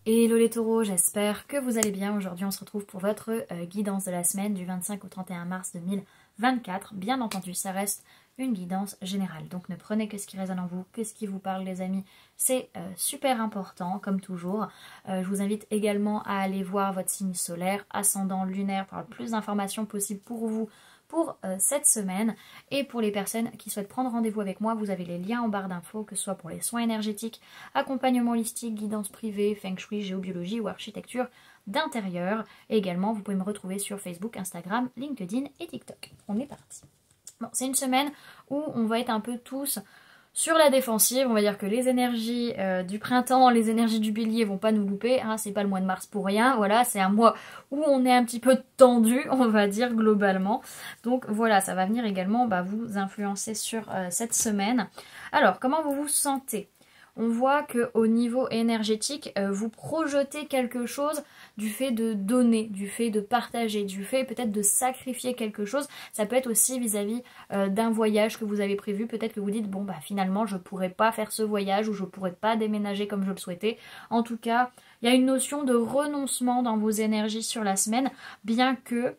Hello les taureaux, j'espère que vous allez bien. Aujourd'hui on se retrouve pour votre guidance de la semaine du 25 au 31 mars 2024. Bien entendu, ça reste une guidance générale. Donc ne prenez que ce qui résonne en vous, que ce qui vous parle les amis. C'est super important comme toujours. Je vous invite également à aller voir votre signe solaire, ascendant, lunaire pour avoir le plus d'informations possibles pour vous pour cette semaine. Et pour les personnes qui souhaitent prendre rendez-vous avec moi, vous avez les liens en barre d'infos, que ce soit pour les soins énergétiques, accompagnement holistique, guidance privée, feng shui, géobiologie ou architecture d'intérieur. Et également, vous pouvez me retrouver sur Facebook, Instagram, LinkedIn et TikTok. On est parti. Bon, c'est une semaine où on va être un peu tous sur la défensive. On va dire que les énergies du printemps, les énergies du bélier vont pas nous louper, hein, c'est pas le mois de mars pour rien, voilà, c'est un mois où on est un petit peu tendu, on va dire globalement. Donc voilà, ça va venir également vous influencer sur cette semaine. Alors, comment vous vous sentez ? On voit qu'au niveau énergétique, vous projetez quelque chose du fait de donner, du fait de partager, du fait peut-être de sacrifier quelque chose. Ça peut être aussi vis-à-vis d'un voyage que vous avez prévu. Peut-être que vous dites, bon finalement je pourrais pas faire ce voyage ou je pourrais pas déménager comme je le souhaitais. En tout cas, il y a une notion de renoncement dans vos énergies sur la semaine, bien que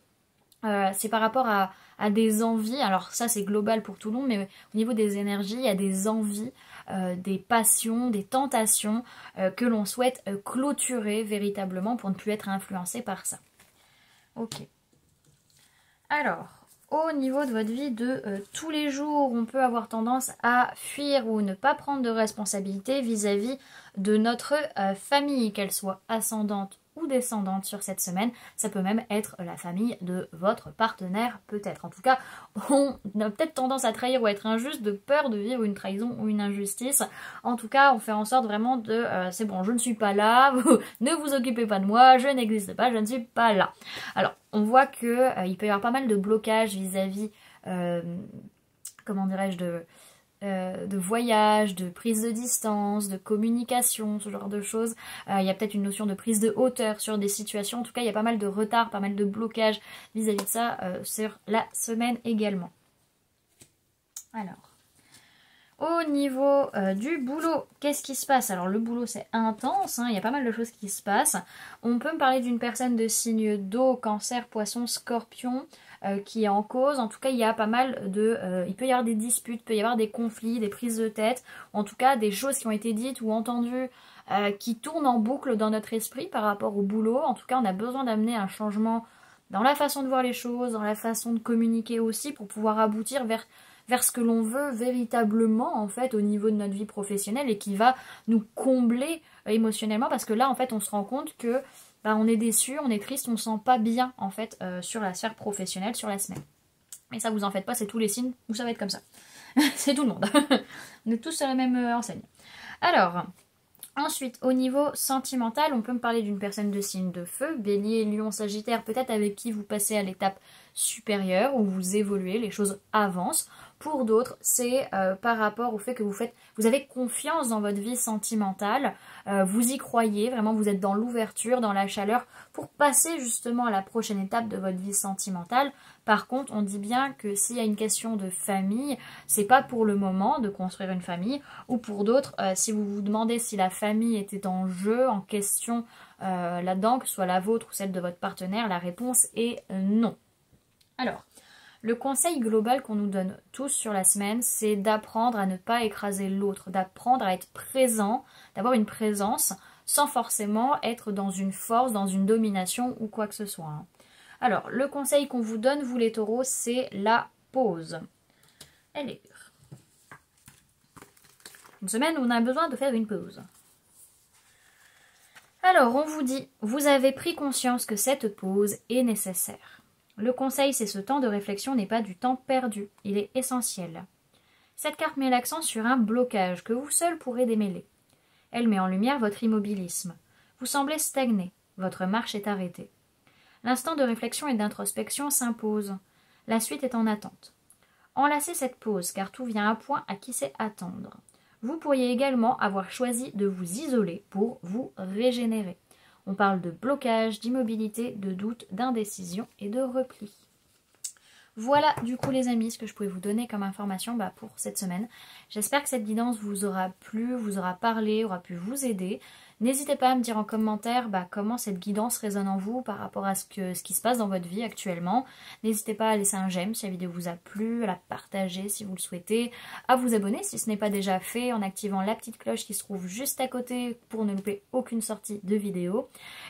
c'est par rapport à des envies. Alors ça c'est global pour tout le monde, mais au niveau des énergies, il y a des envies, des passions, des tentations que l'on souhaite clôturer véritablement pour ne plus être influencé par ça. Ok. Alors, au niveau de votre vie de tous les jours, on peut avoir tendance à fuir ou ne pas prendre de responsabilité vis-à-vis de notre famille, qu'elle soit ascendante ou descendante sur cette semaine. Ça peut même être la famille de votre partenaire, peut-être. En tout cas, on a peut-être tendance à trahir ou à être injuste de peur de vivre une trahison ou une injustice. En tout cas, on fait en sorte vraiment de c'est bon, je ne suis pas là, ne vous occupez pas de moi, je n'existe pas, je ne suis pas là. Alors, on voit que il peut y avoir pas mal de blocages vis-à-vis comment dirais-je, de voyage, de prise de distance, de communication, ce genre de choses. Il y a peut-être une notion de prise de hauteur sur des situations. En tout cas, il y a pas mal de retard, pas mal de blocage vis-à-vis de ça sur la semaine également. Alors, au niveau du boulot, qu'est-ce qui se passe? Alors le boulot c'est intense, hein, il y a pas mal de choses qui se passent. On peut me parler d'une personne de signe d'eau, cancer, poisson, scorpion, qui est en cause. En tout cas il y a pas mal de... il peut y avoir des disputes, il peut y avoir des conflits, des prises de tête, en tout cas des choses qui ont été dites ou entendues qui tournent en boucle dans notre esprit par rapport au boulot. En tout cas on a besoin d'amener un changement dans la façon de voir les choses, dans la façon de communiquer aussi pour pouvoir aboutir vers ce que l'on veut véritablement en fait au niveau de notre vie professionnelle et qui va nous combler émotionnellement, parce que là en fait on se rend compte que on est déçu, on est triste, on ne se sent pas bien en fait sur la sphère professionnelle sur la semaine. Mais ça vous en faites pas, c'est tous les signes où ça va être comme ça. C'est tout le monde. On est tous sur la même enseigne. Alors, ensuite, au niveau sentimental, on peut me parler d'une personne de signe de feu, bélier, lion, sagittaire, peut-être avec qui vous passez à l'étape supérieure, où vous évoluez, les choses avancent. Pour d'autres, c'est par rapport au fait que vous avez confiance dans votre vie sentimentale, vous y croyez, vraiment vous êtes dans l'ouverture, dans la chaleur, pour passer justement à la prochaine étape de votre vie sentimentale. Par contre, on dit bien que s'il y a une question de famille, c'est pas pour le moment de construire une famille, ou pour d'autres, si vous vous demandez si la famille était en jeu, en question là-dedans, que ce soit la vôtre ou celle de votre partenaire, la réponse est non. Alors, le conseil global qu'on nous donne tous sur la semaine, c'est d'apprendre à ne pas écraser l'autre, d'apprendre à être présent, d'avoir une présence sans forcément être dans une force, dans une domination ou quoi que ce soit. Hein. Alors, le conseil qu'on vous donne, vous les taureaux, c'est la pause. Elle est dure. Une semaine où on a besoin de faire une pause. Alors, on vous dit, vous avez pris conscience que cette pause est nécessaire. Le conseil, c'est ce temps de réflexion n'est pas du temps perdu, il est essentiel. Cette carte met l'accent sur un blocage que vous seul pourrez démêler. Elle met en lumière votre immobilisme. Vous semblez stagner, votre marche est arrêtée. L'instant de réflexion et d'introspection s'impose. La suite est en attente. Enlacez cette pause, car tout vient à point à qui sait attendre. Vous pourriez également avoir choisi de vous isoler pour vous régénérer. On parle de blocage, d'immobilité, de doute, d'indécision et de repli. Voilà du coup les amis ce que je pouvais vous donner comme information pour cette semaine. J'espère que cette guidance vous aura plu, vous aura parlé, aura pu vous aider. N'hésitez pas à me dire en commentaire comment cette guidance résonne en vous par rapport à ce qui se passe dans votre vie actuellement. N'hésitez pas à laisser un j'aime si la vidéo vous a plu, à la partager si vous le souhaitez, à vous abonner si ce n'est pas déjà fait en activant la petite cloche qui se trouve juste à côté pour ne louper aucune sortie de vidéo.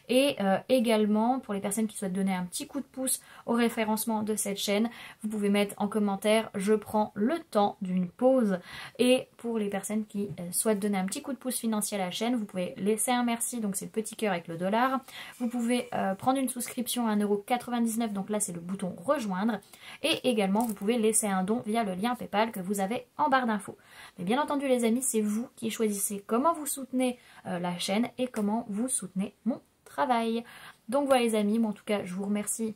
Et également, pour les personnes qui souhaitent donner un petit coup de pouce au référencement de cette chaîne, vous pouvez mettre en commentaire « Je prends le temps d'une pause ». Et pour les personnes qui souhaitent donner un petit coup de pouce financier à la chaîne, vous pouvez laisser un merci, donc c'est le petit cœur avec le dollar. Vous pouvez prendre une souscription à 1,99 €, donc là c'est le bouton rejoindre. Et également vous pouvez laisser un don via le lien PayPal que vous avez en barre d'infos. Mais bien entendu les amis, c'est vous qui choisissez comment vous soutenez la chaîne et comment vous soutenez mon travail. Donc voilà les amis, moi en tout cas je vous remercie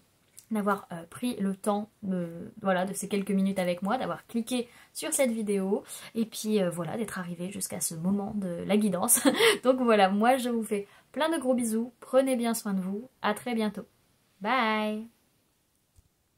d'avoir pris le temps de ces quelques minutes avec moi, d'avoir cliqué sur cette vidéo et puis voilà, d'être arrivé jusqu'à ce moment de la guidance. Donc voilà, moi je vous fais plein de gros bisous, prenez bien soin de vous, à très bientôt. Bye!